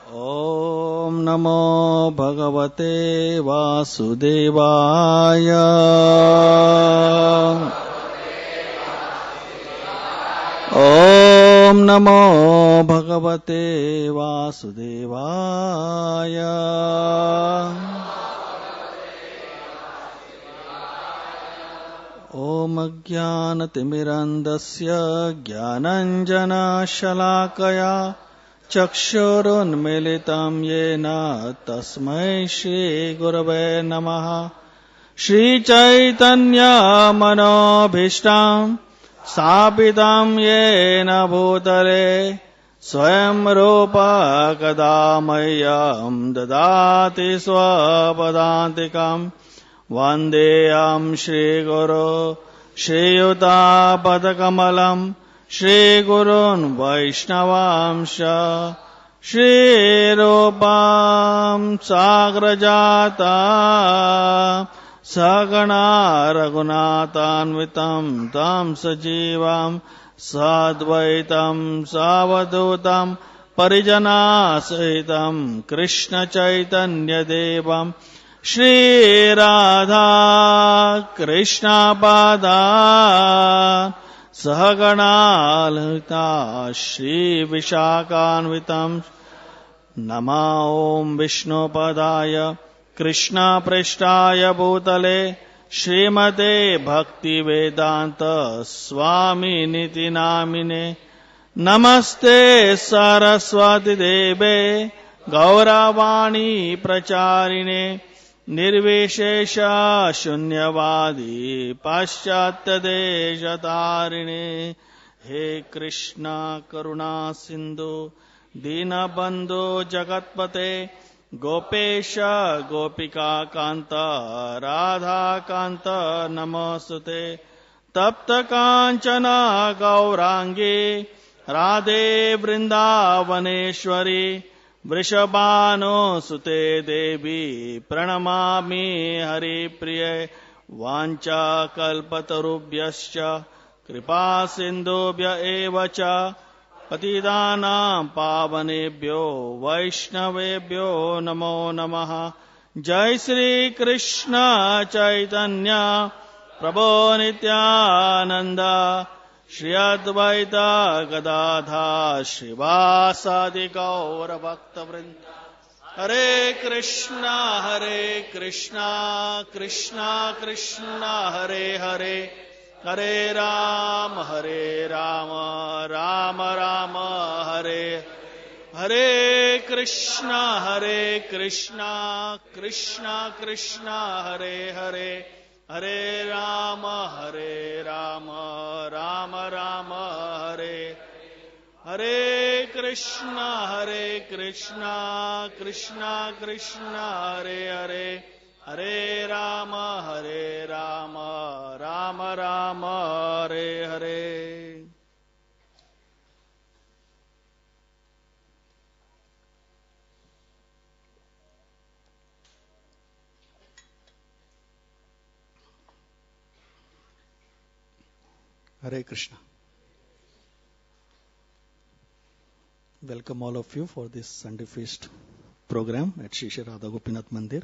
ॐ नमो भगवते वासुदेवाय। ॐ नमो भगवते वासुदेवाय। ॐ अज्ञानतिमिरन्धस्य ज्ञानाञ्जनशलाकया चक्षुरुन्मीलितं येन तस्मै श्रीगुरवे नमः। श्रीचैतन्यमनोभीष्टं स्थापितं येन भूतले स्वयं रूप कदा मह्यं ददाति स्वपदान्तिकं। वन्देऽहं श्रीगुरो श्रीयुतापदकमलं श्रीगुरून् वैष्णवांश। श्रीरूपां साग्रजाता सगणा रघुनाथान्वितं तं सजीवां साद्वैतं सावधूतं परिजनासहितं कृष्णचैतन्यदेवं श्रीराधा कृष्णपादा सहगणा ललिता श्रीविशाखान्वितं। नमो ॐ विष्णुपदाय कृष्णप्रेष्ठाय भूतले श्रीमते भक्तिवेदान्त स्वामिनिति नामिने। नमस्ते सरस्वती देवे गौरवाणी प्रचारिणे निर्विशेष शून्यवादी पाश्चात्यदेशतारिणे। हे कृष्णा करुणा सिंधु दीनबंधु जगत्पते गोपेश गोपिका कांत राधा कांत नमोस्तुते। तप्त कांचन गौरांगी राधे वृंदावनेश्वरी वृषभानुसुते देवी प्रणमामि हरिप्रिये। वाञ्छाकल्पतरुभ्यश्च कृपा सिन्धुभ्य एव च पतितानां पावनेभ्यो वैष्णवेभ्यो नमो नमः। जय श्री कृष्ण चैतन्य प्रभो नित्यानंद श्री अद्वैत गदाधर श्रीवासादि गौर भक्तवृंद। हरे Krishna Krishna Krishna Hare Hare Hare Ram Ram Ram Hare Hare Krishna Krishna Krishna Hare Hare Hare Ram Ram Ram Hare Hare Krishna Krishna Krishna Hare Hare Hare Ram Ram Ram Hare Hare. Hare Krishna. Welcome all of you for this Sunday feast program at Shri Shri Radha Gopinath Mandir.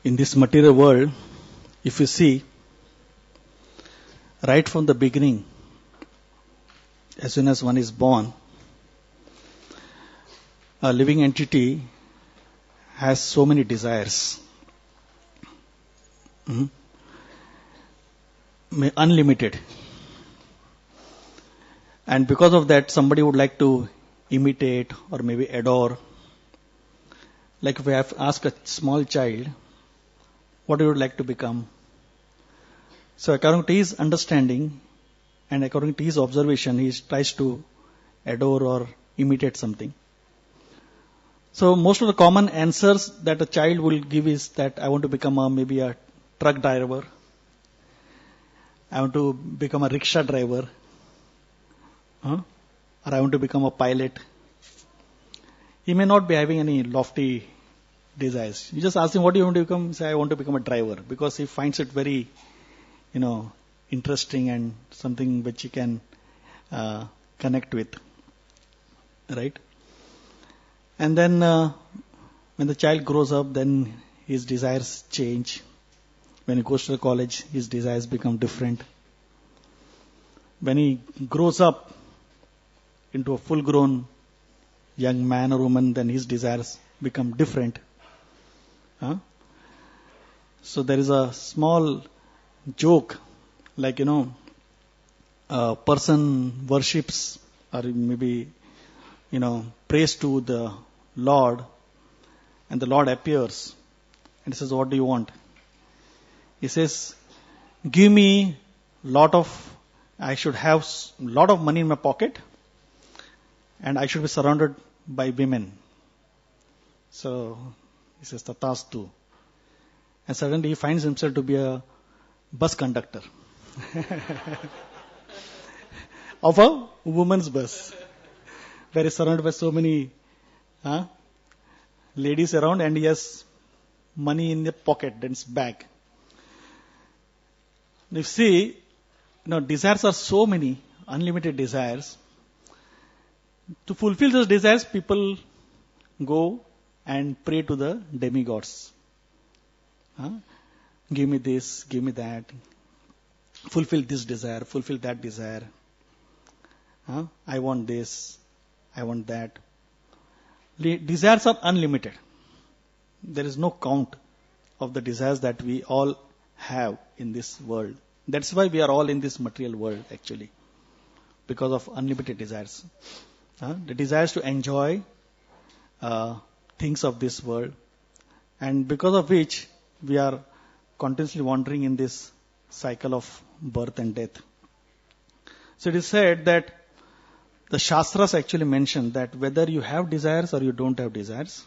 In this material world, if you see, right from the beginning, as soon as one is born, a living entity has so many desires, unlimited. And because of that, somebody would like to imitate or maybe adore. Like if we have asked a small child, what you would like to become? So according to his understanding and according to his observation, he tries to adore or imitate something. So most of the common answers that a child will give is that I want to become maybe a truck driver. I want to become a rickshaw driver. Or I want to become a pilot. He may not be having any lofty desires. You just ask him, what do you want to become? He say, I want to become a driver, because he finds it very, interesting and something which he can connect with. Right? And then when the child grows up, then his desires change. When he goes to the college, his desires become different. When he grows up into a full-grown young man or woman, then his desires become different. So there is a small joke, like, a person worships or maybe, prays to the Lord, and the Lord appears and says, what do you want? He says, give me I should have lot of money in my pocket, and I should be surrounded by women. So he says, Tatastu. And suddenly he finds himself to be a bus conductor of a woman's bus, where he's surrounded by so many ladies around, and he has money in the pocket, in his bag. You see, desires are so many, unlimited desires. To fulfill those desires, people go and pray to the demigods. Give me this, give me that. Fulfill this desire, fulfill that desire. I want this, I want that. Desires are unlimited. There is no count of the desires that we all have in this world. That's why we are all in this material world, actually, because of unlimited desires. The desires to enjoy things of this world, and because of which we are continuously wandering in this cycle of birth and death. So it is said that the Shastras actually mention that whether you have desires or you don't have desires,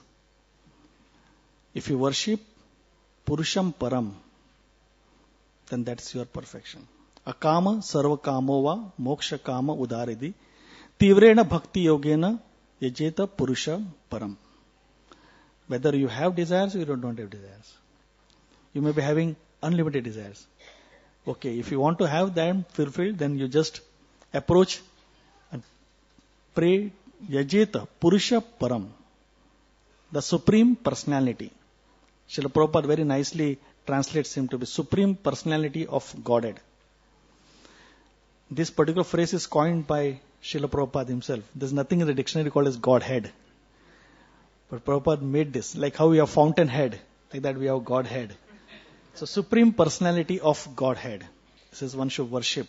if you worship Purusham Param, then that's your perfection. Akama sarva kamova moksha kama udaridi tivrena bhakti yogena yajeta purusha param. Whether you have desires or you don't have desires. You may be having unlimited desires. Okay, if you want to have them fulfilled, then you just approach and pray yajeta purusha param, the Supreme Personality. Srila Prabhupada very nicely translates him to be Supreme Personality of Godhead. This particular phrase is coined by Srila Prabhupada himself. There's nothing in the dictionary called as Godhead. But Prabhupada made this, like how we have fountainhead, like that we have Godhead. So Supreme Personality of Godhead. This is one should worship.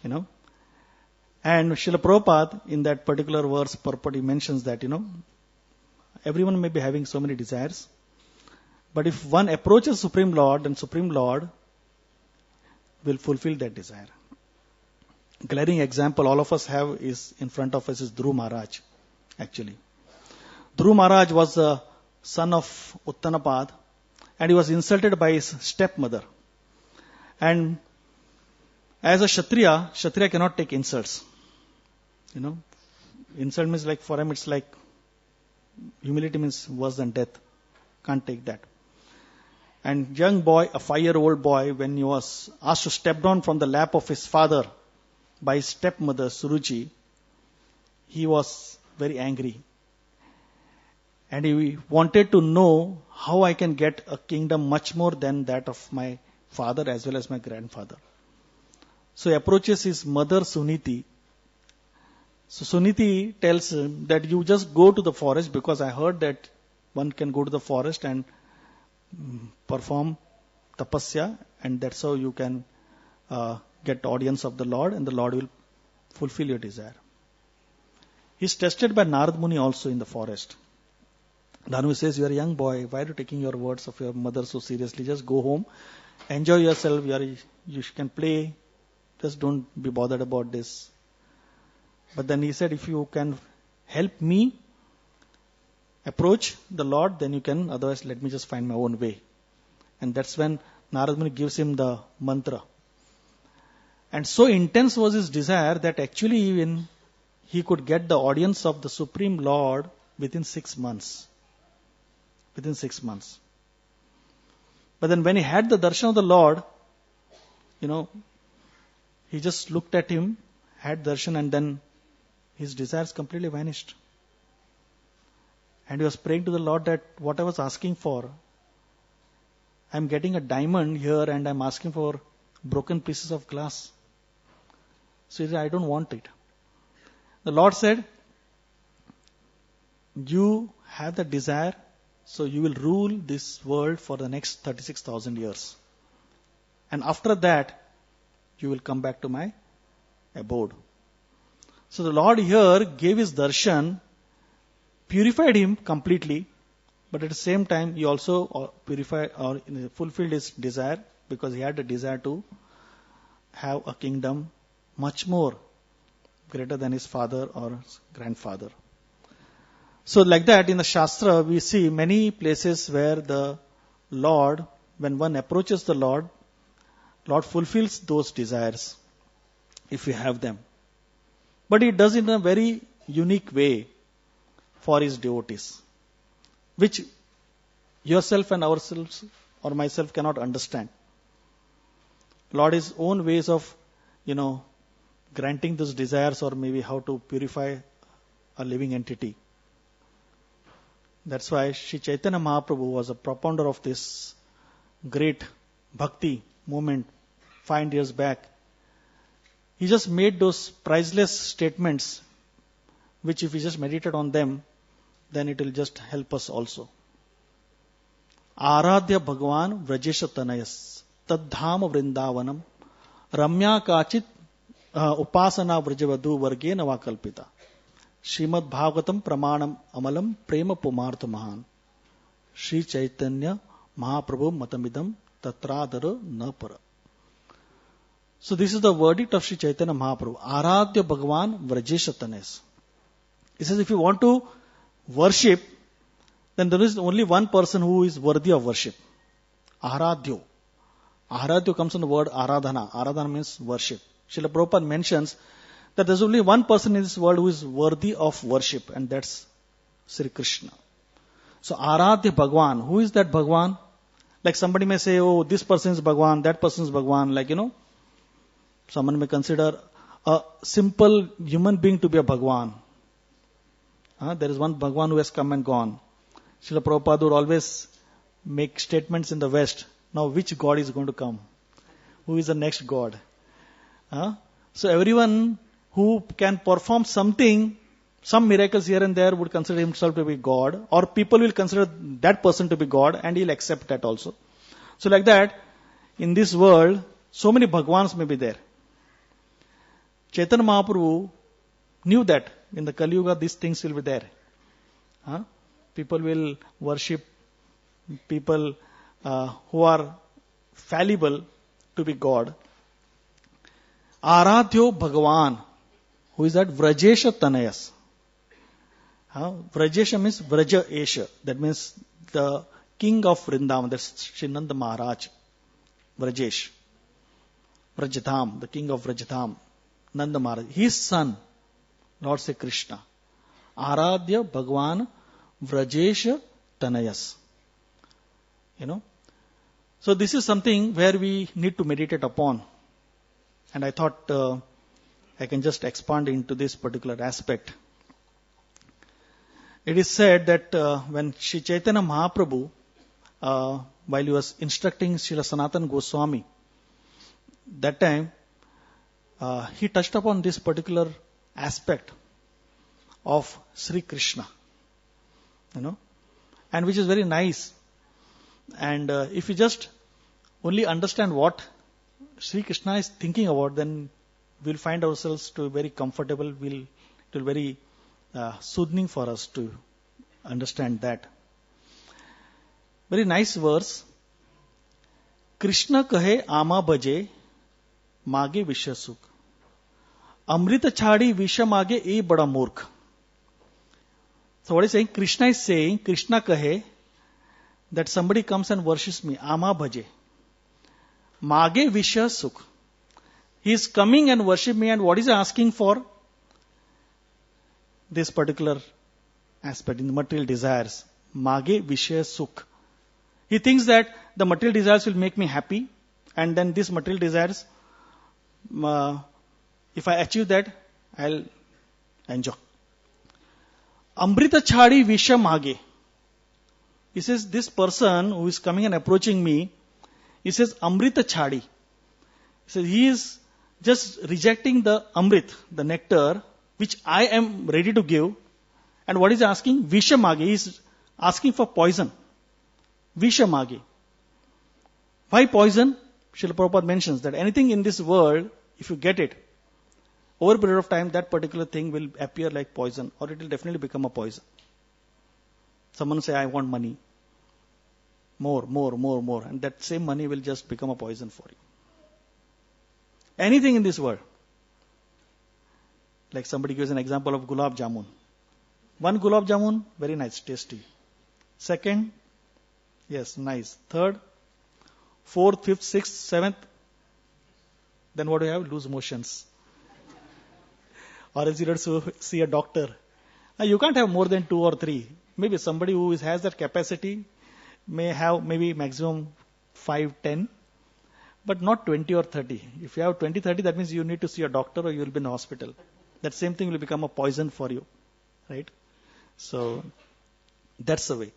And Srila Prabhupada, in that particular verse, purport, he mentions that, everyone may be having so many desires. But if one approaches Supreme Lord, then Supreme Lord will fulfill that desire. Glaring example all of us have is in front of us is Dhruv Maharaj, actually. Dhruv Maharaj was the son of Uttanapad, and he was insulted by his stepmother. And as a Kshatriya cannot take insults. Insult means like, for him it's like, humility means worse than death. Can't take that. And young boy, a 5-year-old boy, when he was asked to step down from the lap of his father by his stepmother Suruchi, he was very angry. And he wanted to know how I can get a kingdom much more than that of my father as well as my grandfather. So he approaches his mother Suniti. So Suniti tells him that you just go to the forest, because I heard that one can go to the forest and perform tapasya, and that's how you can get audience of the Lord, and the Lord will fulfill your desire. He's tested by Narad Muni also in the forest. Danu says, you are a young boy, why are you taking your words of your mother so seriously? Just go home, enjoy yourself, you can play, just don't be bothered about this. But then he said, if you can help me approach the Lord, then you can, otherwise let me just find my own way. And that's when Narad Muni gives him the mantra. And so intense was his desire that actually even he could get the audience of the Supreme Lord within 6 months. within 6 months. But then when he had the darshan of the Lord, he just looked at him, had darshan, and then his desires completely vanished. And he was praying to the Lord that what I was asking for, I'm getting a diamond here and I'm asking for broken pieces of glass. So he said, I don't want it. The Lord said, you have the desire, so you will rule this world for the next 36,000 years. And after that, you will come back to my abode. So the Lord here gave his darshan, purified him completely, but at the same time, he also purified or fulfilled his desire, because he had a desire to have a kingdom much more greater than his father or grandfather. So like that, in the Shastra, we see many places where the Lord, when one approaches the Lord fulfills those desires, if we have them. But he does it in a very unique way for his devotees, which yourself and ourselves or myself cannot understand. Lord has own ways of, granting those desires, or maybe how to purify a living entity. That's why Sri Chaitanya Mahaprabhu was a propounder of this great bhakti movement 5 years back. He just made those priceless statements, which if we just meditate on them, then it will just help us also. Aradhya Bhagavan Vrajesha Tanayas Tadham Vrindavanam Ramya Kachit Upasana Vrajavadu Vargena Vakalpita Srimad Bhagavatam Pramanam Amalam Prema Pumartha Mahan Sri Chaitanya Mahaprabhu Matamidam Tatradara Napara. So this is the verdict of Sri Chaitanya Mahaprabhu. Aradhya Bhagavan Vrajesha Tanayas. He says, if you want to worship, then there is only one person who is worthy of worship. Aradhyo. Aradhyo comes from the word Aradhana. Aradhana means worship. Srila Prabhupada mentions that there is only one person in this world who is worthy of worship, and that's Sri Krishna. So Aradhya Bhagavan. Who is that Bhagavan? Like somebody may say, oh, this person is Bhagavan, that person is Bhagavan. Like, someone may consider a simple human being to be a Bhagavan. There is one Bhagavan who has come and gone. Srila Prabhupada would always make statements in the West. Now, which God is going to come? Who is the next God? So everyone who can perform something, some miracles here and there, would consider himself to be God, or people will consider that person to be God, and he'll accept that also. So like that, in this world, so many Bhagavans may be there. Chaitanya Mahaprabhu knew that in the Kali Yuga these things will be there. People will worship people who are fallible to be God. Aradhyo Bhagavan. Who is that? Vrajesha Tanayas. Vrajesha means Vraja Esha. That means the king of Vrindavan. That's Srinanda Maharaj. Vrajesh. Vrajadham. The king of Vrajadham. Nanda Maharaj. His son, Lord say Krishna. Aradhya Bhagavan Vrajesha Tanayas. So this is something where we need to meditate upon. And I thought I can just expand into this particular aspect. It is said that when Sri Chaitanya Mahaprabhu, while he was instructing Srila Sanatana Goswami, that time he touched upon this particular aspect of Sri Krishna, and which is very nice. And if you just only understand what Sri Krishna is thinking about, then we'll find ourselves to be very comfortable. It will be very soothing for us to understand that. Very nice verse. Krishna kahe ama bhaje mage visha sukh. Amrita chhadi visha mage e bada murkh. So what is saying? Krishna is saying, Krishna kahe, that somebody comes and worships me. Ama bhaje. Mage visha sukh. He is coming and worship me, and what is he asking for? This particular aspect in the material desires. Mage Vishaya Sukh. He thinks that the material desires will make me happy, and then these material desires, if I achieve that, I'll enjoy. Amrita Chhadi Visha Mage. He says, this person who is coming and approaching me, he says, Amrita Chhadi. He says, he is just rejecting the Amrit, the nectar, which I am ready to give. And what is he asking? Visha Mage. He is asking for poison. Visha Mage. Why poison? Srila Prabhupada mentions that anything in this world, if you get it, over a period of time, that particular thing will appear like poison, or it will definitely become a poison. Someone say, I want money. More. And that same money will just become a poison for you. Anything in this world. Like somebody gives an example of gulab jamun. One gulab jamun, very nice, tasty. Second, yes, nice. Third, fourth, fifth, sixth, seventh. Then what do you have? Loose motions. Or else you have to see a doctor. Now, you can't have more than 2 or 3. Maybe somebody who has that capacity may have maybe maximum 5, 10, but not 20 or 30. If you have 20, 30, that means you need to see a doctor or you will be in the hospital. That same thing will become a poison for you. Right? So, that's the way.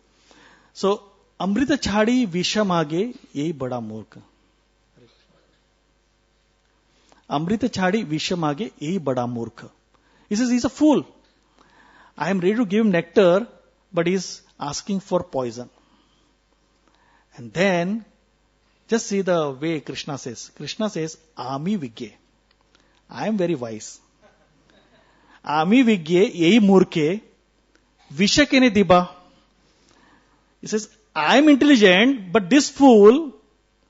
So, Amrita Chhadi Visha Mage Yehi Bada Murkha. Amrita Chhadi Visha Mage Yehi Bada Murkha. He says he's a fool. I am ready to give him nectar, but he's asking for poison. And then, just see the way Krishna says. Krishna says, Ami Vigye. I am very wise. Ami Vigye Yehi Murkhe Vishakene Diba. He says, I am intelligent, but this fool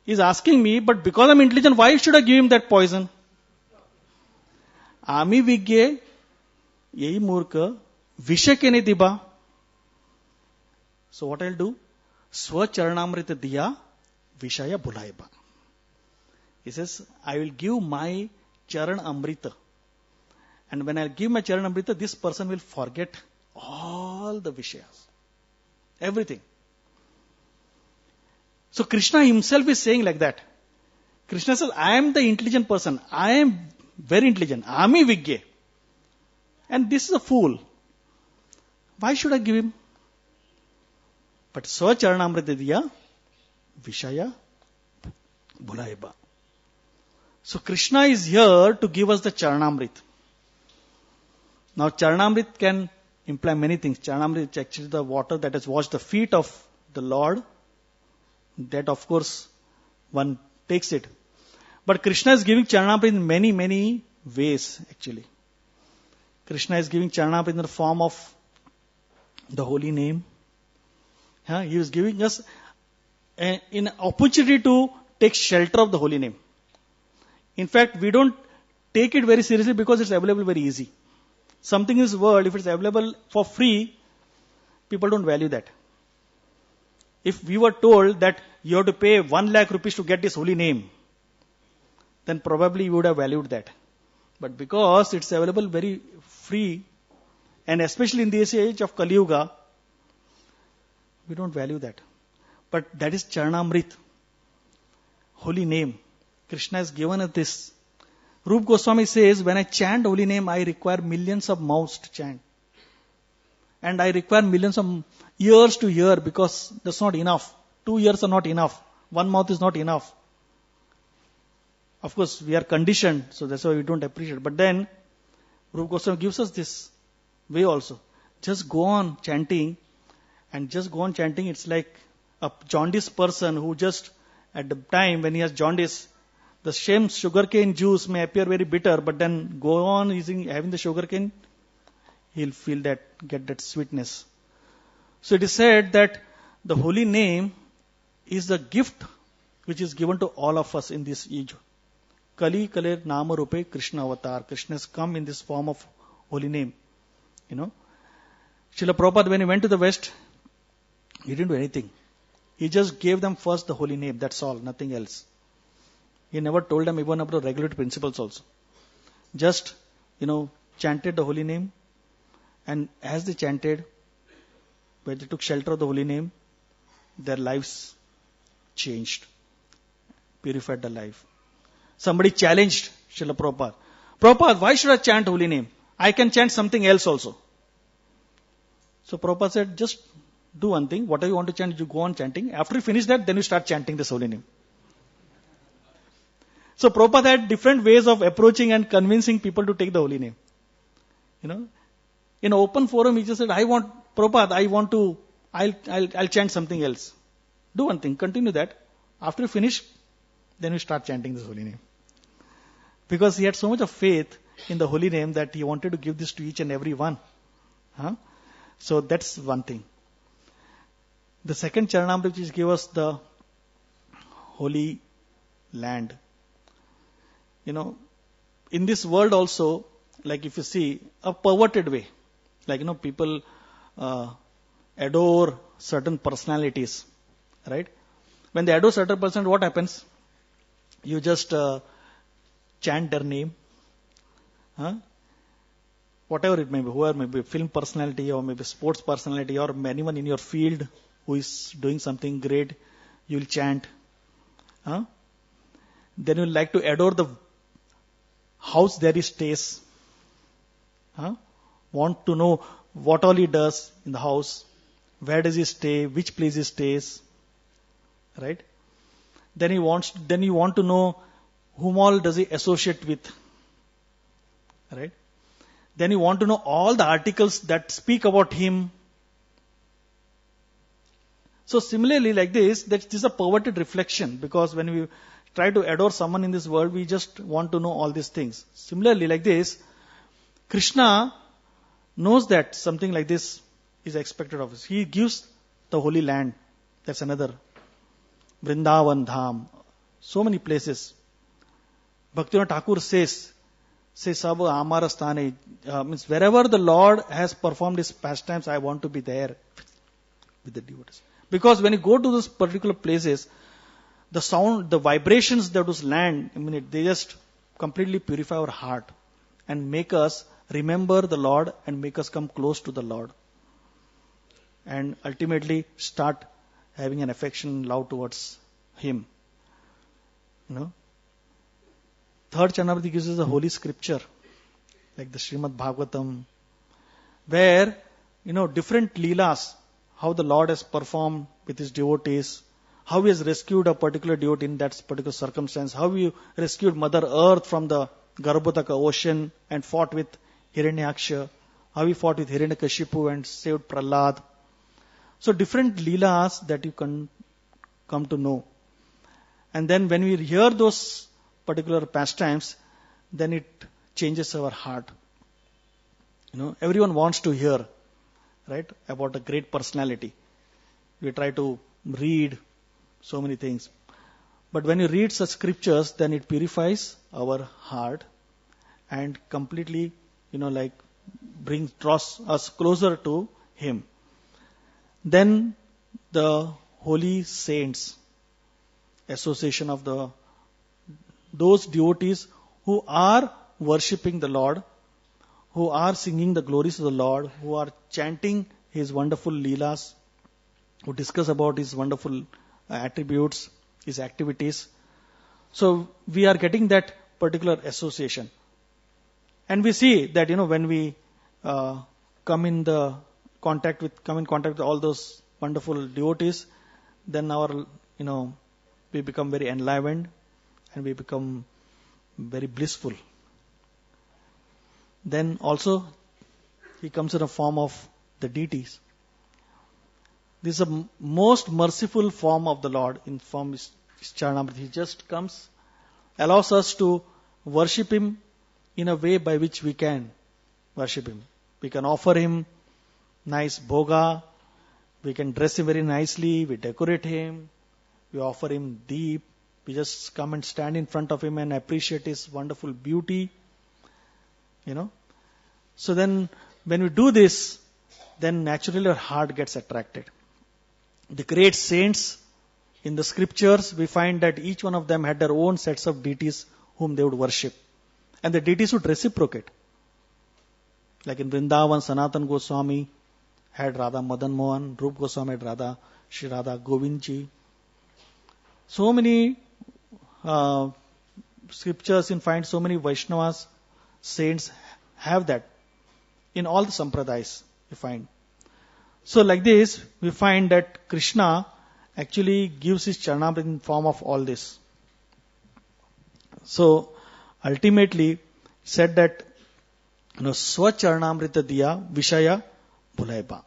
is asking me, but because I am intelligent, why should I give him that poison? Ami Vigye Yehi Murkha Vishakene Diba. So what I'll do? Swa Charanamrita Diya Vishaya Bhulaiba. He says, I will give my Charan Amrita. And when I'll give my Charan Amrita, this person will forget all the Vishayas. Everything. So Krishna himself is saying like that. Krishna says, I am the intelligent person. I am very intelligent. Ami Vigye. And this is a fool. Why should I give him? But Swa Charanamrita Diya Vishaya Bhulaiba. So Krishna is here to give us the Charanamrit. Now Charanamrit can imply many things. Charanamrit is actually the water that has washed the feet of the Lord. That of course one takes it. But Krishna is giving Charanamrit in many, many ways actually. Krishna is giving Charanamrit in the form of the holy name. He is giving us an opportunity to take shelter of the holy name. In fact, we don't take it very seriously because it's available very easy. Something in this world, if it's available for free, people don't value that. If we were told that you have to pay 1 lakh rupees to get this holy name, then probably we would have valued that. But because it's available very free, and especially in this age of Kali Yuga, we don't value that. But that is Charanamrit, holy name. Krishna has given us this. Rupa Goswami says, when I chant holy name, I require millions of mouths to chant. And I require millions of years to hear because that's not enough. 2 years are not enough. 1 mouth is not enough. Of course, we are conditioned, so that's why we don't appreciate it. But then, Rupa Goswami gives us this way also. Just go on chanting, and just go on chanting. It's like a jaundiced person who just, at the time when he has jaundice, the same sugarcane juice may appear very bitter, but then go on having the sugarcane, he'll feel that, get that sweetness. So it is said that the holy name is the gift which is given to all of us in this age. Kali Kaler Nama Rupe Krishna Avatar. Krishna has come in this form of holy name. Srila Prabhupada, when he went to the West, he didn't do anything. He just gave them first the holy name. That's all, nothing else. He never told them even about the regulatory principles also. Just, chanted the holy name. And as they chanted, when they took shelter of the holy name, their lives changed, purified the life. Somebody challenged Srila Prabhupada. Prabhupada, why should I chant holy name? I can chant something else also. So Prabhupada said, just do one thing. Whatever you want to chant, you go on chanting. After you finish that, then you start chanting this holy name. So Prabhupada had different ways of approaching and convincing people to take the holy name. In an open forum, he just said, Prabhupada, I'll chant something else. Do one thing, continue that. After you finish, then you start chanting this holy name. Because he had so much of faith in the holy name that he wanted to give this to each and every one. So that's one thing. The second Charanamrita which gave us the holy land. In this world also, like if you see, a perverted way. Like, people adore certain personalities. Right? When they adore certain person, what happens? You just chant their name. Whatever it may be, whoever may be, film personality or maybe sports personality or anyone in your field who is doing something great, you will chant. Then you like to adore the house there he stays. Want to know what all he does in the house, where does he stay, which place he stays. Right? Then you want to know whom all does he associate with. Right? Then you want to know all the articles that speak about him. So similarly like this is a perverted reflection, because when we try to adore someone in this world, we just want to know all these things. Similarly like this, Krishna knows that something like this is expected of us. He gives the holy land. That's another. Vrindavan Dham. So many places. Bhaktivinoda Thakur says Sab Amara Sthane, means wherever the Lord has performed His pastimes, I want to be there with the devotees. Because when you go to those particular places, the sound, the vibrations that those land, they just completely purify our heart and make us remember the Lord and make us come close to the Lord. And ultimately start having an affection, love towards Him. Third Charanamrita gives us a holy scripture, like the Srimad Bhagavatam, where, different leelas, how the Lord has performed with His devotees, how He has rescued a particular devotee in that particular circumstance, how He rescued Mother Earth from the Garbhodaka ocean and fought with Hiranyaksha, how He fought with Hiranyakashipu and saved Prahlad. So different leelas that you can come to know. And then when we hear those particular pastimes, then it changes our heart. Everyone wants to hear, right, about a great personality. We try to read so many things. But when you read such scriptures, then it purifies our heart and completely, draws us closer to Him. Then the holy saints, association of those devotees who are worshipping the Lord, who are singing the glories of the Lord, who are chanting His wonderful leelas, who discuss about His wonderful attributes, His activities. So we are getting that particular association. And we see that, when we come in contact with all those wonderful devotees, then we become very enlivened and we become very blissful. Then also He comes in a form of the deities. This is a most merciful form of the Lord in form is Charanamrita. He just comes, allows us to worship Him in a way by which we can worship Him. We can offer Him nice bhoga, we can dress Him very nicely, we decorate Him, we offer Him deep, we just come and stand in front of Him and appreciate His wonderful beauty. So then when we do this, then naturally our heart gets attracted. The great saints in the scriptures, we find that each one of them had their own sets of deities whom they would worship. And the deities would reciprocate. Like in Vrindavan, Sanatana Goswami had Radha Madan Mohan, Rup Goswami had Radha, Shri Radha Govindji. So many scriptures, you find so many Vaishnavas, saints have that. In all the sampradayas, you find. So like this, we find that Krishna actually gives his Charanamrita in form of all this. So ultimately, said that, Swa Charanamrita diya Vishaya Bhulaiba.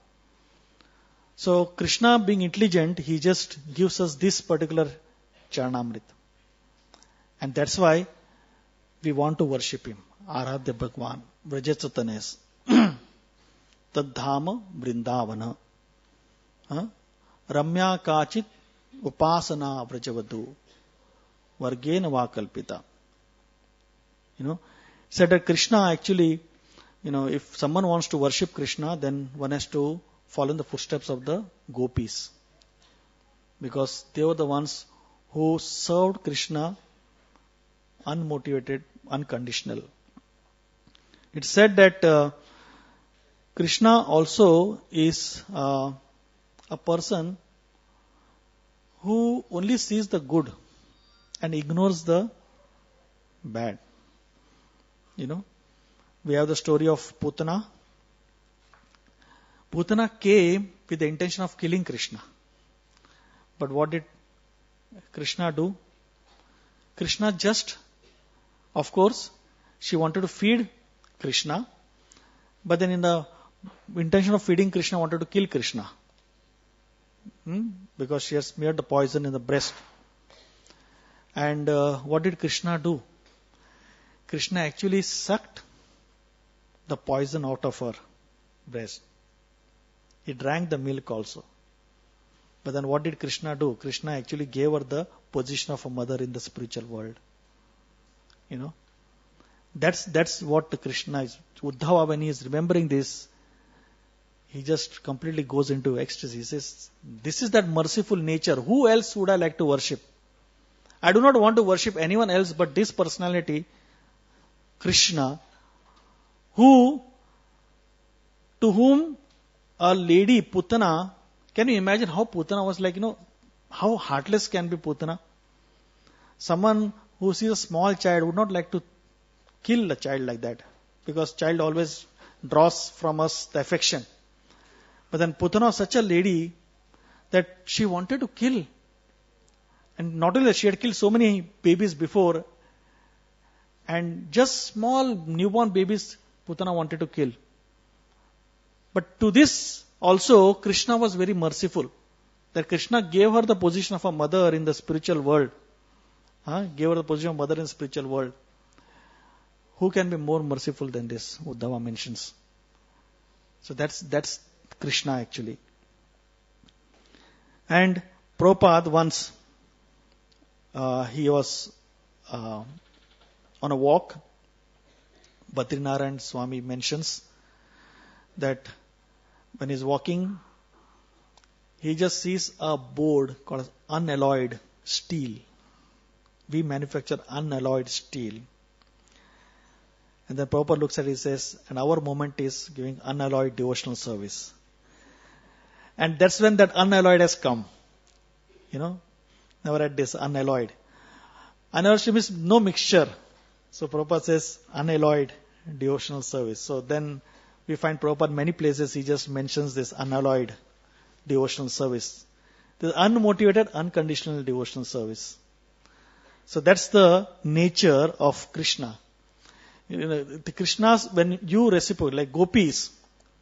So Krishna being intelligent, he just gives us this particular Charanamrita. And that's why we want to worship him. Aradhya Bhagavan, Vrajachatanes, Tadhama Vrindavana, Ramya Kachit Upasana Vrajavadu, Vargena Vakalpita. Said that Krishna actually, if someone wants to worship Krishna, then one has to follow in the footsteps of the gopis. Because they were the ones who served Krishna unmotivated, unconditional. It's said that Krishna also is a person who only sees the good and ignores the bad. We have the story of Putana. Putana came with the intention of killing Krishna. But what did Krishna do? Krishna just, of course, she wanted to feed Krishna, but then in the intention of feeding Krishna, wanted to kill Krishna. Because she has smeared the poison in the breast. And what did Krishna do? Krishna actually sucked the poison out of her breast. He drank the milk also. But then what did Krishna do? Krishna actually gave her the position of a mother in the spiritual world. That's what Krishna is. Uddhava, when he is remembering this, he just completely goes into ecstasy. He says, this is that merciful nature. Who else would I like to worship? I do not want to worship anyone else but this personality, Krishna, to whom a lady, Putana, can you imagine how Putana was like, how heartless can be Putana? Someone who sees a small child would not like to kill a child like that, because child always draws from us the affection. But then Putana was such a lady that she wanted to kill. And not only that, she had killed so many babies before, and just small newborn babies Putana wanted to kill. But to this also Krishna was very merciful. That Krishna gave her the position of a mother in the spiritual world. Gave her the position of mother in the spiritual world. Who can be more merciful than this? Uddhava mentions. So that's Krishna actually. And Prabhupada once, he was on a walk. Bhaktivedanta Swami mentions that when he's walking, he just sees a board called unalloyed steel. We manufacture unalloyed steel. And then Prabhupada looks at it and says, and our moment is giving unalloyed devotional service. And that's when that unalloyed has come. Never had this unalloyed. Unalloyed means no mixture. So Prabhupada says unalloyed devotional service. So then we find Prabhupada many places he just mentions this unalloyed devotional service. The unmotivated, unconditional devotional service. So that's the nature of Krishna. The Krishnas, when you reciprocate, like gopis,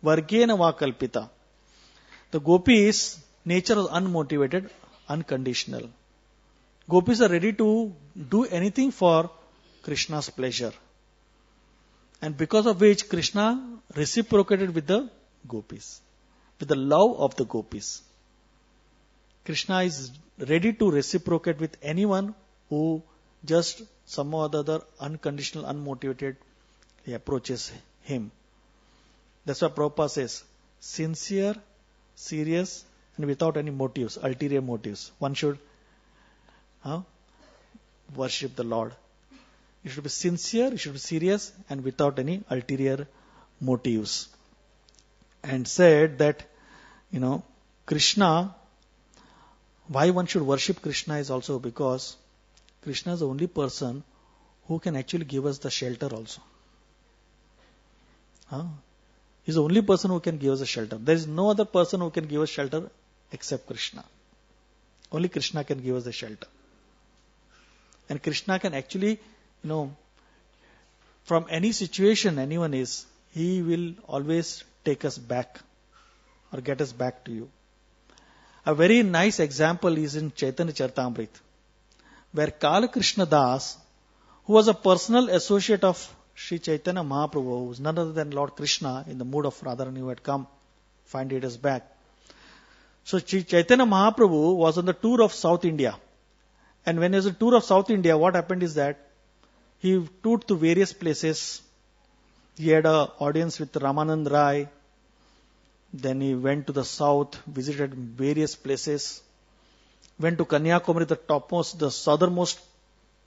vargena vakalpita. The gopis, nature is unmotivated, unconditional. Gopis are ready to do anything for Krishna's pleasure. And because of which Krishna reciprocated with the gopis, with the love of the gopis. Krishna is ready to reciprocate with anyone who just somehow or the other unconditional, unmotivated, he approaches him. That's why Prabhupada says, sincere, serious, and without any motives, ulterior motives. One should worship the Lord. You should be sincere, you should be serious, and without any ulterior motives. And said that Krishna, why one should worship Krishna is also because Krishna is the only person who can actually give us the shelter also. He's the only person who can give us a shelter. There is no other person who can give us shelter except Krishna. Only Krishna can give us the shelter. And Krishna can actually, from any situation anyone is, he will always take us back or get us back to you. A very nice example is in Chaitanya Charitamrita, where Kala Krishna Das, who was a personal associate of Sri Chaitanya Mahaprabhu, who was none other than Lord Krishna in the mood of Radharani who had come 500 years back. So Sri Chaitanya Mahaprabhu was on the tour of South India. And when he was on the tour of South India, what happened is that he toured to various places. He had an audience with Ramanand Rai. Then he went to the south, visited various places. Went to Kanyakumari, the topmost, the southernmost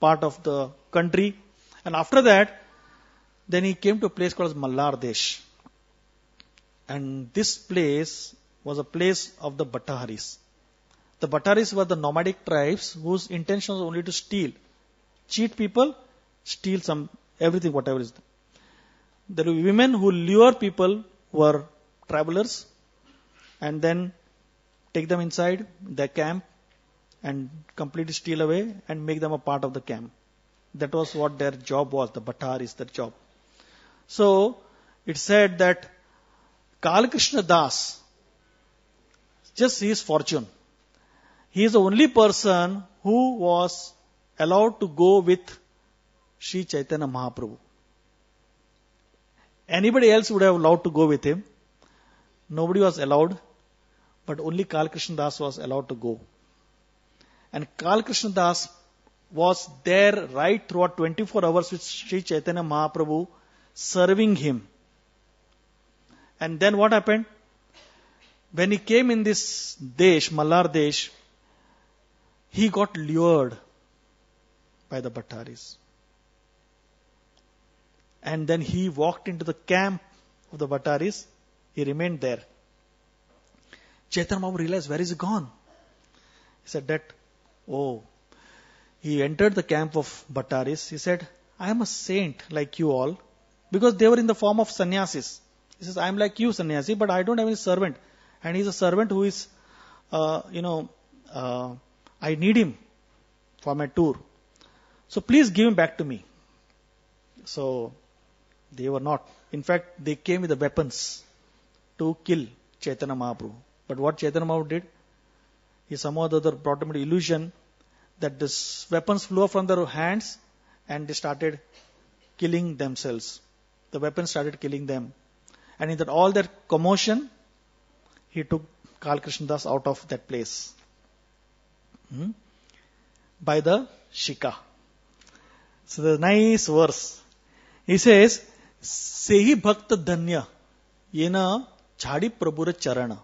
part of the country. And after that, then he came to a place called Mallar Desh. And this place was a place of the Bhattaharis. The Bhattaharis were the nomadic tribes whose intention was only to steal. Cheat people, steal everything, whatever is there. The women who lure people were travelers and then take them inside their camp and completely steal away and make them a part of the camp. That was what their job was, the Bhattaharis, their job. So, it said that Kala Krishna Das, just see his fortune. He is the only person who was allowed to go with Sri Chaitanya Mahaprabhu. Anybody else would have allowed to go with him. Nobody was allowed, but only Kala Krishna Das was allowed to go. And Kala Krishna Das was there right throughout 24 hours with Sri Chaitanya Mahaprabhu, serving him. And then what happened? When he came in this Desh, Mallar Desh, he got lured by the Bhattaharis. And then he walked into the camp of the Bhattaharis. He remained there. Chaitanya Mahaprabhu realized, where is he gone? He said that, he entered the camp of Bhattaharis. He said, I am a saint like you all. Because they were in the form of sannyasis. He says, I am like you, sannyasi, but I don't have any servant. And he's a servant who is, I need him for my tour. So please give him back to me. So they were not. In fact, they came with the weapons to kill Chaitanya Mahaprabhu. But what Chaitanya Mahaprabhu did, he somehow or the other brought him to illusion that these weapons flew from their hands and they started killing themselves. The weapons started killing them. And in all that commotion, he took Kala Krishna Das out of that place. By the Shika. So the nice verse. He says, Sehi Bhakta Dhanya Yena Chhadi Prabhura Charana.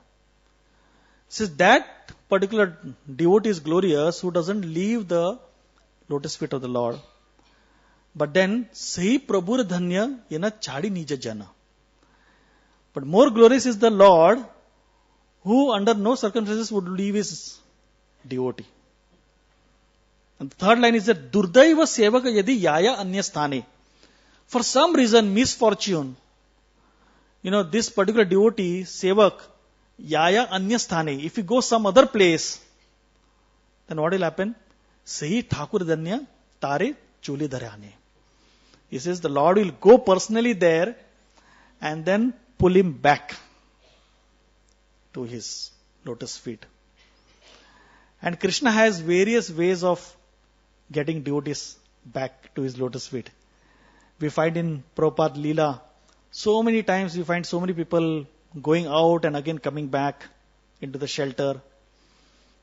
Says that particular devotee is glorious who doesn't leave the lotus feet of the Lord. But then, Sahi Prabhura Dhanya Yena Chhadi Nija Jana. But more glorious is the Lord who under no circumstances would leave his devotee. And the third line is that Durdaiva Sevaka Yadi Yaya Anya Sthane. For some reason, misfortune, this particular devotee, Sevak, Yaya Anya Sthane, if he goes some other place, then what will happen? Sahi Thakur Dhanya Tare Chuli Dharane. He says the Lord will go personally there and then pull him back to his lotus feet. And Krishna has various ways of getting devotees back to his lotus feet. We find in Prabhupada Leela, so many times we find so many people going out and again coming back into the shelter.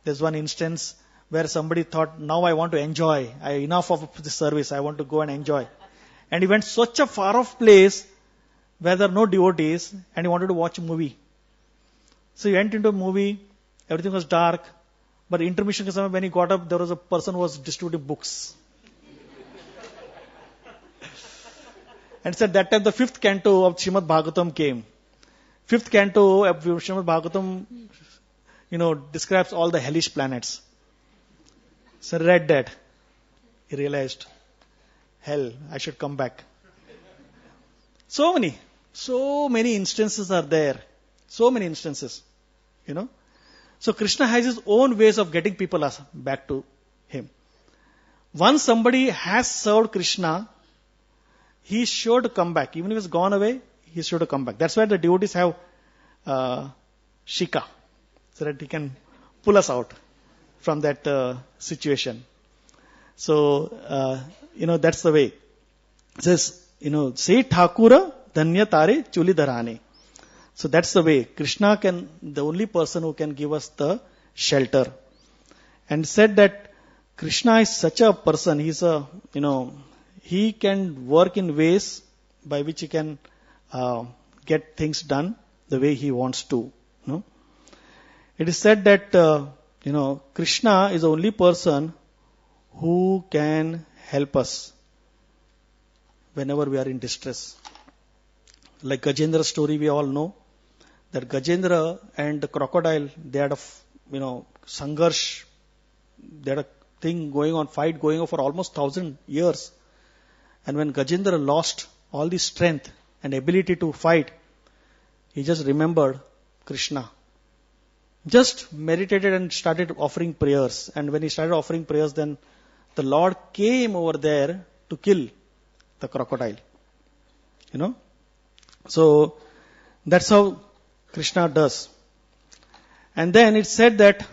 There's one instance where somebody thought, now I want to enjoy. Enough of this service, I want to go and enjoy. And he went such a far off place where there are no devotees and he wanted to watch a movie. So he went into a movie, everything was dark, but intermission when he got up, there was a person who was distributing books. And said that time the 5th canto of Srimad Bhagavatam came. Fifth canto of Srimad Bhagavatam, describes all the hellish planets. So read that. He realized, hell, I should come back. So many instances are there. So many instances, So Krishna has his own ways of getting people back to him. Once somebody has served Krishna, he is sure to come back. Even if he's gone away, he is sure to come back. That's why the devotees have Shika, so that he can pull us out from that situation. So, that's the way. It says, say Thakura Dhanya Tare Chuli Dharane. So that's the way. Krishna the only person who can give us the shelter. And said that Krishna is such a person, he can work in ways by which he can get things done the way he wants to. It is said that, Krishna is the only person who can help us whenever we are in distress. Like Gajendra's story, we all know that Gajendra and the crocodile, they had Sangharsh, they had a fight going on for almost 1,000 years. And when Gajendra lost all the strength and ability to fight, he just remembered Krishna. Just meditated and started offering prayers. And when he started offering prayers, then the Lord came over there to kill the crocodile. So that's how Krishna does. And then it said that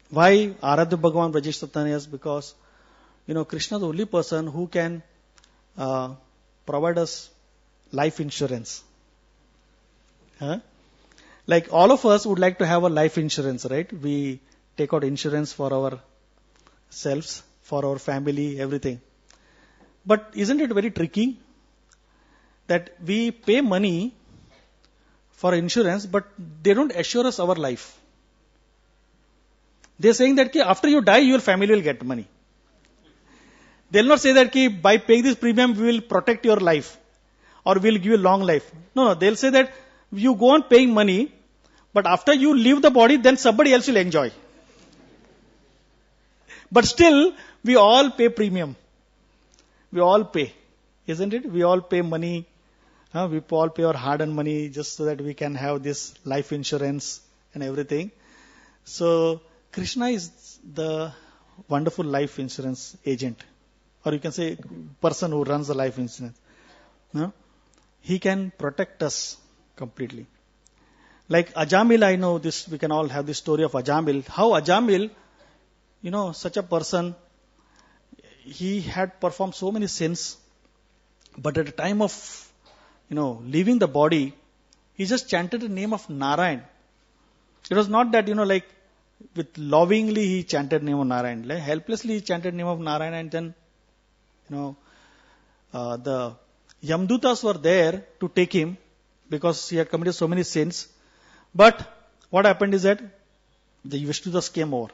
why Aradhya Bhagavan Brajesh Tatanyas? Because, Krishna is the only person who can provide us life insurance. Like all of us would like to have a life insurance, right? We take out insurance for ourselves, for our family, everything. But isn't it very tricky that we pay money for insurance, but they don't assure us our life? They're saying that after you die, your family will get money. They'll not say that by paying this premium, we will protect your life or we'll give you long life. No, they'll say that you go on paying money, but after you leave the body, then somebody else will enjoy. But still, we all pay premium. We all pay, isn't it? We all pay money. We all pay our hard-earned money just so that we can have this life insurance and everything. So, Krishna is the wonderful life insurance agent. Or you can say person who runs the life insurance. He can protect us completely. Like Ajamil, I know this, we can all have this story of Ajamil. How Ajamil, such a person, he had performed so many sins, but at the time of, leaving the body, he just chanted the name of Narayan. It was not that, with lovingly he chanted the name of Narayan. Like helplessly he chanted the name of Narayan, and then, the Yamdutas were there to take him because he had committed so many sins. But what happened is that the Vishnudutas came over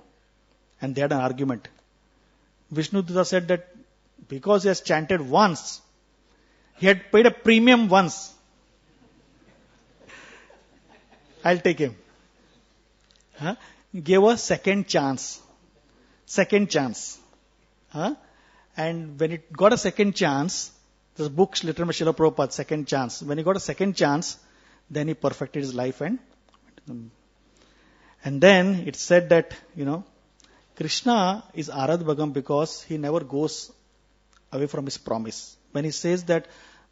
and they had an argument. Vishnuduta said that because he has chanted once, he had paid a premium once, I'll take him. Gave a second chance. And when it got a second chance, this book written by Srila Prabhupada, Second Chance. When he got a second chance, then he perfected his life and then it said that, Krishna is Aradhya Bhagavan because he never goes away from his promise. When he says that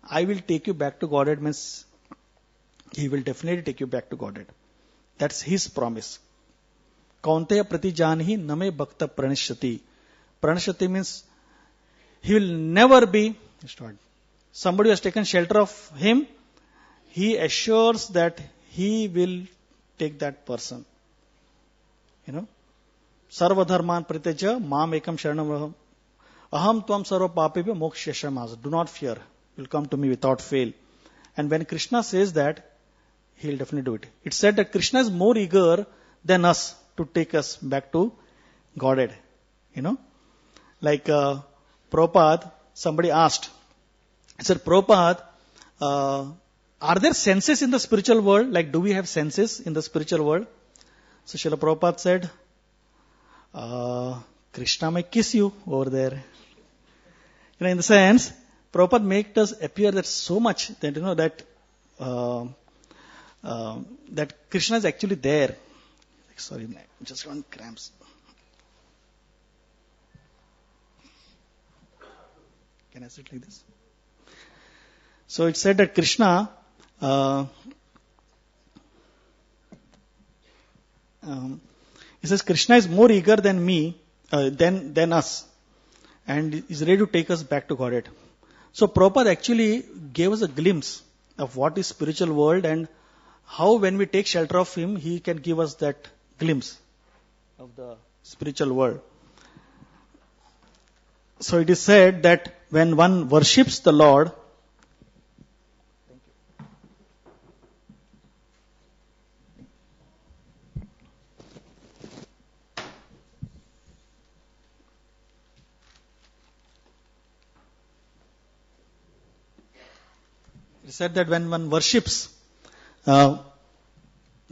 I will take you back to Godhead, means he will definitely take you back to Godhead. That's his promise. Kaunteya pratijanhi name bhakta pranishyati. Pranishyati means he will never be somebody who has taken shelter of him. He assures that he will take that person. Sarva dharman priteja mam ekam sharanam aham tvam sarva papebhyo mokshashamas. Do not fear. You will come to me without fail. And when Krishna says that, he will definitely do it. It said that Krishna is more eager than us to take us back to Godhead. Like Prabhupada, somebody asked, he said, Prabhupada, are there senses in the spiritual world? Like, do we have senses in the spiritual world? So Srila Prabhupada said, Krishna may kiss you over there. In the sense, Prabhupada makes us appear that so much that, that Krishna is actually there. Sorry, just one cramps. Can I sit like this? So it said that Krishna, he says Krishna is more eager than me, than us, and is ready to take us back to Godhead. So Prabhupada actually gave us a glimpse of what is spiritual world and how when we take shelter of him, he can give us that glimpse of the spiritual world. So it is said that when one worships the Lord, it is said that when one worships the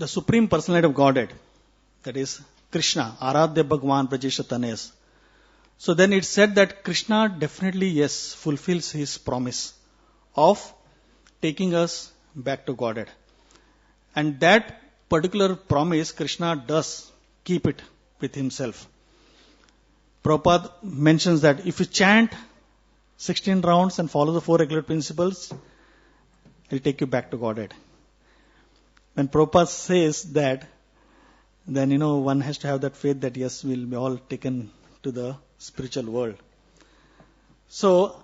Supreme Personality of Godhead, that is Krishna, Aradhya Bhagavan Prajeshatanes. So then it's said that Krishna definitely, yes, fulfills his promise of taking us back to Godhead. And that particular promise, Krishna does keep it with himself. Prabhupada mentions that if you chant 16 rounds and follow the 4 regular principles, it will take you back to Godhead. When Prabhupada says that, then one has to have that faith that yes, we'll be all taken to the spiritual world. So,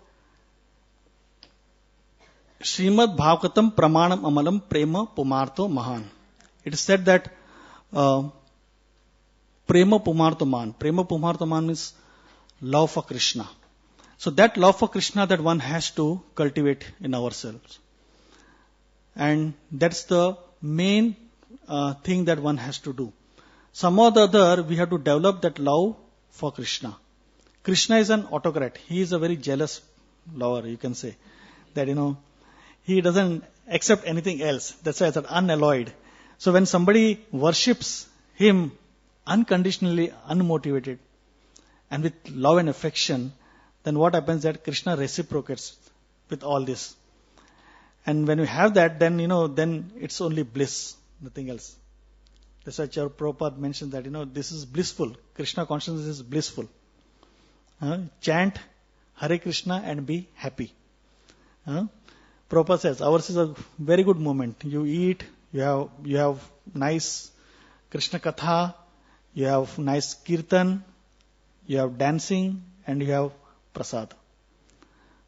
Srimad Bhagavatam Pramanam Amalam Prema Pumartho Mahan. It is said that Prema Pumartho Mahan. Prema Pumartho Mahan means love for Krishna. So that love for Krishna that one has to cultivate in ourselves. And that's the main thing that one has to do. Some or the other, we have to develop that love for Krishna. Krishna is an autocrat. He is a very jealous lover, you can say. That, he doesn't accept anything else. That's why it's unalloyed. So when somebody worships him unconditionally, unmotivated, and with love and affection, then what happens that Krishna reciprocates with all this. And when we have that, then, then it's only bliss, nothing else. That's why Prabhupada mentioned that, this is blissful. Krishna consciousness is blissful. Chant Hare Krishna and be happy. Prabhupada says, ours is a very good moment. You eat, you have nice Krishna Katha, you have nice Kirtan, you have dancing, and you have Prasad.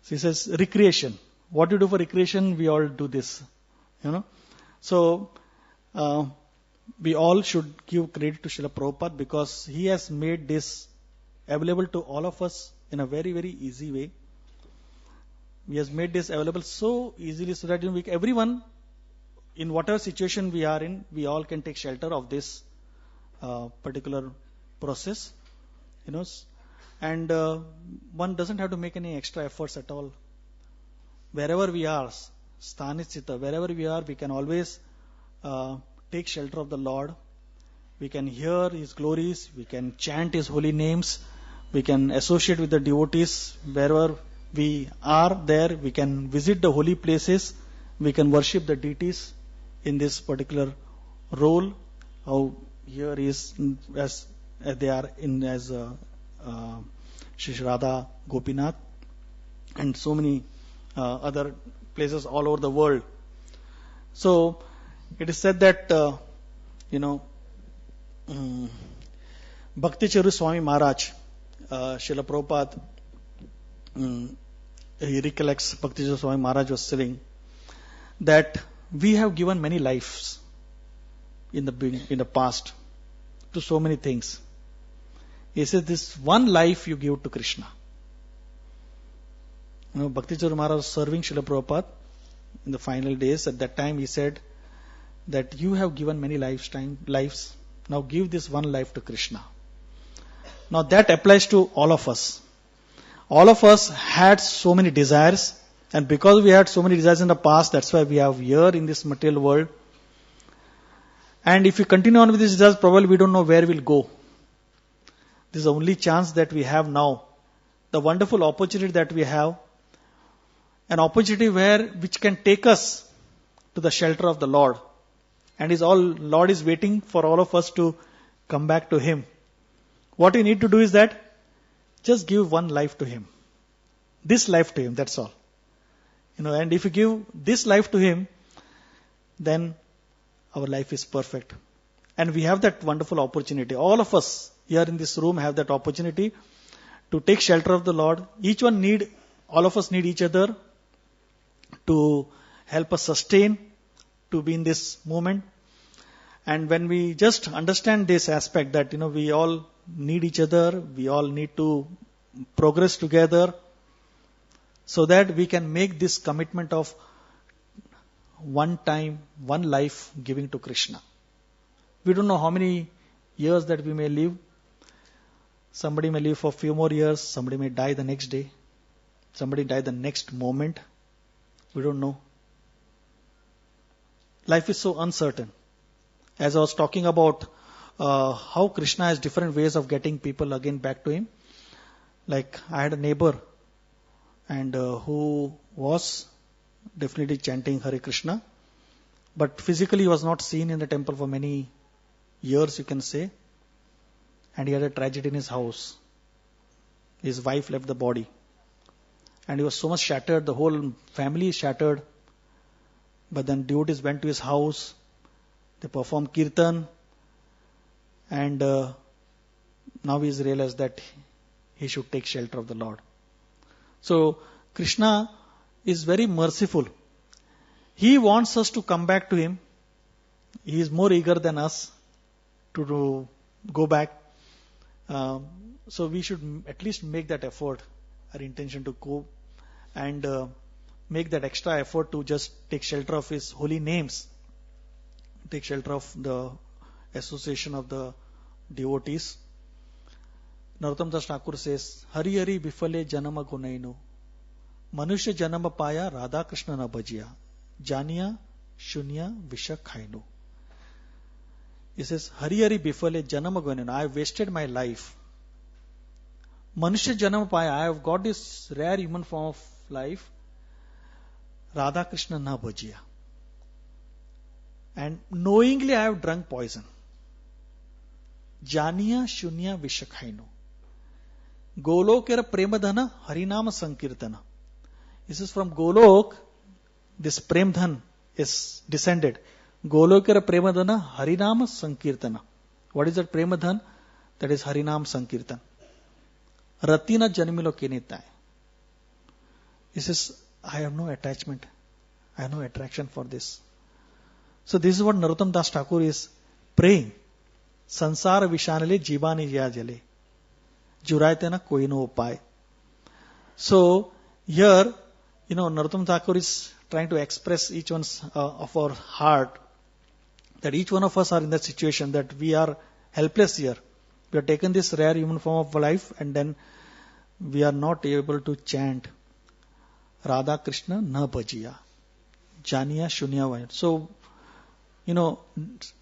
So he says, recreation. What you do for recreation, we all do this. So, we all should give credit to Srila Prabhupada because he has made this available to all of us in a very, very easy way. He has made this available so easily so that everyone, in whatever situation we are in, we all can take shelter of this particular process. And one doesn't have to make any extra efforts at all. Wherever we are, Sthanitita, wherever we are, we can always take shelter of the Lord. We can hear His glories. We can chant His holy names. We can associate with the devotees. Wherever we are there, we can visit the holy places. We can worship the deities in this particular role. How here is as they are in as Shri Radha, Gopinath, and so many other places all over the world. So it is said that Bhaktivedanta Swami Maharaj, Srila Prabhupada, he recollects Bhaktivedanta Swami Maharaj was saying that we have given many lives in the past to so many things. He says this one life you give to Krishna. Bhaktivedanta Maharaj was serving Srila Prabhupada in the final days. At that time he said that you have given many lives. Now give this one life to Krishna. Now that applies to all of us. All of us had so many desires, And because we had so many desires in the past, that's why we have here in this material world. And if we continue on with these desires, probably we don't know where we'll go. This is the only chance that we have now. The wonderful opportunity that we have. An opportunity which can take us to the shelter of the Lord. And Lord is waiting for all of us to come back to Him. What we need to do is that just give one life to Him. This life to Him, that's all. And if you give this life to Him, then our life is perfect. And we have that wonderful opportunity. All of us here in this room have that opportunity to take shelter of the Lord. All of us need each other to help us sustain, to be in this moment. And when we just understand this aspect that, we all need each other, we all need to progress together, so that we can make this commitment of one time, one life giving to Krishna. We don't know how many years that we may live. Somebody may live for a few more years, somebody may die the next day, somebody die the next moment. We don't know. Life is so uncertain. As I was talking about how Krishna has different ways of getting people again back to Him. Like I had a neighbor and who was definitely chanting Hare Krishna, but physically he was not seen in the temple for many years, you can say. And he had a tragedy in his house. His wife left the body. And he was so much shattered, the whole family is shattered. But then devotees went to his house, they performed kirtan, and now he's realized that he should take shelter of the Lord. So Krishna is very merciful. He wants us to come back to Him. He is more eager than us to go back. So we should at least make that effort, our intention to go and make that extra effort to just take shelter of His holy names, take shelter of the association of the devotees. Narottam Das Thakur says, Hari Hari Bifale Janama Gunainu, Manushya Janama Paya Radha Krishna na Bhajiya, Janiya Shunya Visha Khainu. He says, Hari Hari Bifale Janama Gunainu, I have wasted my life. Manushya Janama Paya, I have got this rare human form of life. Radha Krishna na Bhajiya. And knowingly I have drunk poison. Janiya Shunya Visha Khainu. Golokera Premadhana Harinama Sankirtana. This is from Golok, this Premdhan is descended. Golokera Premadhana Harinama Sankirtana. What is that Premadhan? That is Harinam Sankirtan. Ratina Janmilo Kenitai. He says, I have no attachment. I have no attraction for this. So this is what Narottam Das Thakur is praying. Sansara Vishanale Jivani Jale. Juraitena koi no upay. So here, Narottam Thakur is trying to express each one's of our heart that each one of us are in that situation that we are helpless here. We have taken this rare human form of life and then we are not able to chant Radha Krishna na Bhajiya. Janiya Shunya Vayan. So,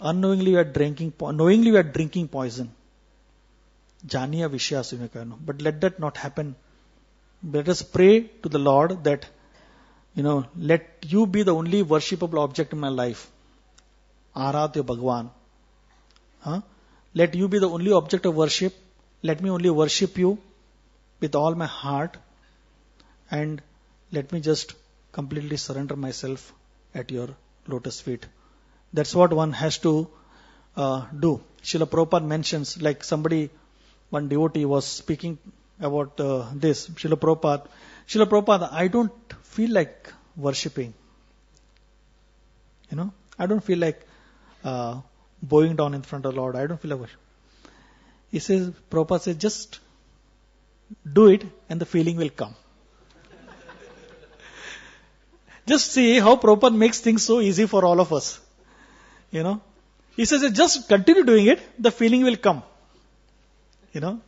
unknowingly we are drinking poison. Janiya Vishya Sumekano. But let that not happen. Let us pray to the Lord that, let you be the only worshipable object in my life. Aradhya Bhagavan. Let you be the only object of worship. Let me only worship you with all my heart. And let me just completely surrender myself at your lotus feet. That's what one has to do. Srila Prabhupada mentions, like one devotee was speaking about this. Srila Prabhupada, I don't feel like worshipping. I don't feel like bowing down in front of the Lord. I don't feel like worship. He says, Prabhupada says, just do it and the feeling will come. Just see how Prabhupada makes things so easy for all of us. He says, just continue doing it, the feeling will come. And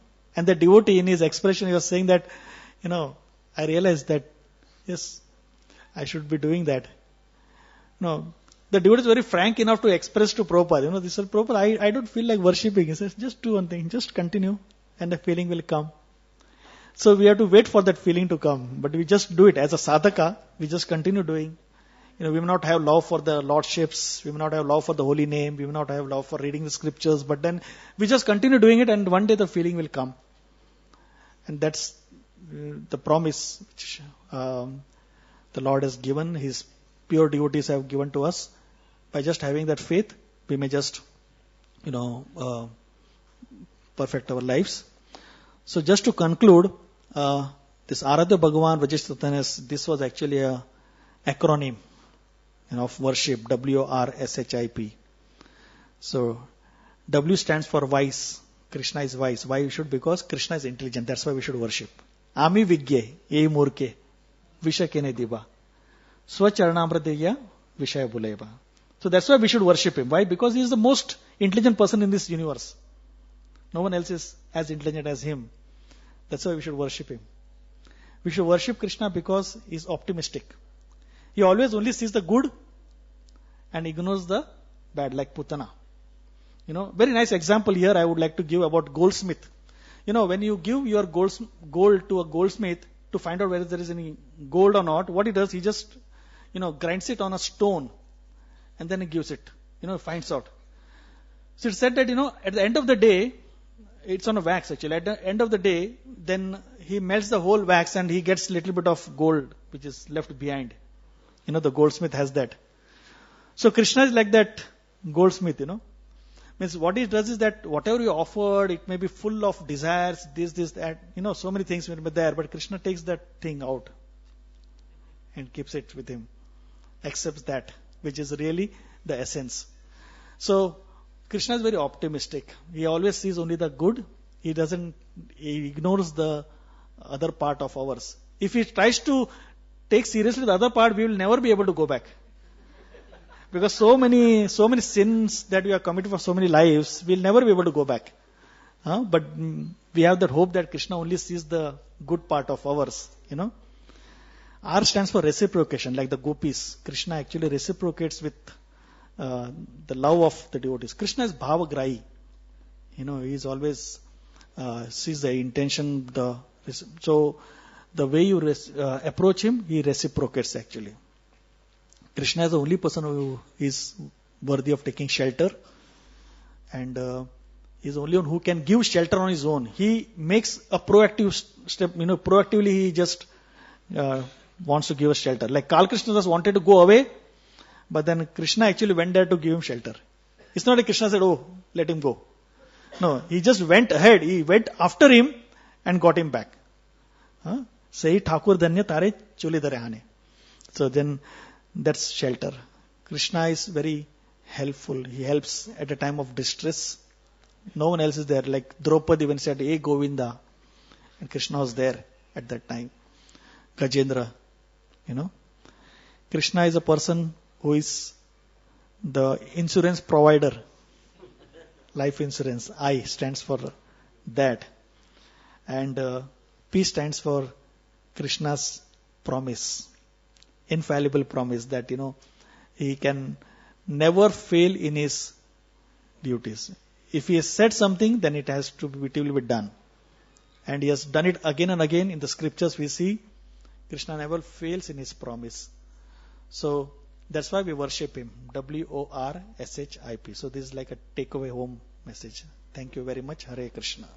the devotee in his expression, he was saying that, I realized that, yes, I should be doing that. No, the devotee is very frank enough to express to Prabhupada, this is Prabhupada, I don't feel like worshipping. He says, just do one thing, just continue and the feeling will come. So we have to wait for that feeling to come, but we just do it as a sadhaka, we just continue doing. We may not have love for the lordships, we may not have love for the holy name, we may not have love for reading the scriptures, but then we just continue doing it and one day the feeling will come. And that's the promise which the Lord has given, His pure devotees have given to us. By just having that faith, we may just, perfect our lives. So just to conclude, this Aradhya Bhagavan Vajishtattanas, this was actually a acronym of worship, WRSHIP. So W stands for wise. Krishna is wise. Why we should? Because Krishna is intelligent. That's why we should worship. Ami Vigye, Ye Murke, Vishakene Diba, Swacharnamradeya, Vishaya Buleva. So that's why we should worship Him. Why? Because He is the most intelligent person in this universe. No one else is as intelligent as Him. That's why we should worship Him. We should worship Krishna because He is optimistic. He always only sees the good and ignores the bad, like Putana. Very nice example here I would like to give about goldsmith. When you give your gold to a goldsmith to find out whether there is any gold or not, what he does, he just, grinds it on a stone and then he gives it, finds out. So it's said that, at the end of the day, it's on a wax actually. At the end of the day, then he melts the whole wax and he gets a little bit of gold which is left behind. The goldsmith has that. So Krishna is like that goldsmith, Means what he does is that whatever you offered, it may be full of desires, this, that, so many things may be there, but Krishna takes that thing out and keeps it with him. Accepts that, which is really the essence. So Krishna is very optimistic. He always sees only the good. He ignores the other part of ours. If he tries to take seriously the other part, we will never be able to go back. Because so many sins that we have committed for so many lives, we'll never be able to go back. But we have that hope that Krishna only sees the good part of ours, R stands for reciprocation, like the gopis. Krishna actually reciprocates with the love of the devotees. Krishna is bhavagrahi. He is always sees the intention, so the way you approach him, he reciprocates actually. Krishna is the only person who is worthy of taking shelter, and he is the only one who can give shelter on his own. He makes a proactive step, proactively he just wants to give us shelter. Like Krishna just wanted to go away, but then Krishna actually went there to give him shelter. It's not like Krishna said, oh, let him go. No, he just went ahead. He went after him and got him back. Say Thakur Dhanya Tare Choli Darehane. So then that's shelter. Krishna is very helpful. He helps at a time of distress. No one else is there. Like Draupadi when said, "Hey Govinda," and Krishna was there at that time. Gajendra, Krishna is a person who is the insurance provider. Life insurance. I stands for that. And P stands for Krishna's promise. Infallible promise that, he can never fail in his duties. If he has said something, then it will be done. And he has done it again and again. In the scriptures we see Krishna never fails in his promise. So that's why we worship him. WORSHIP. So this is like a takeaway home message. Thank you very much. Hare Krishna.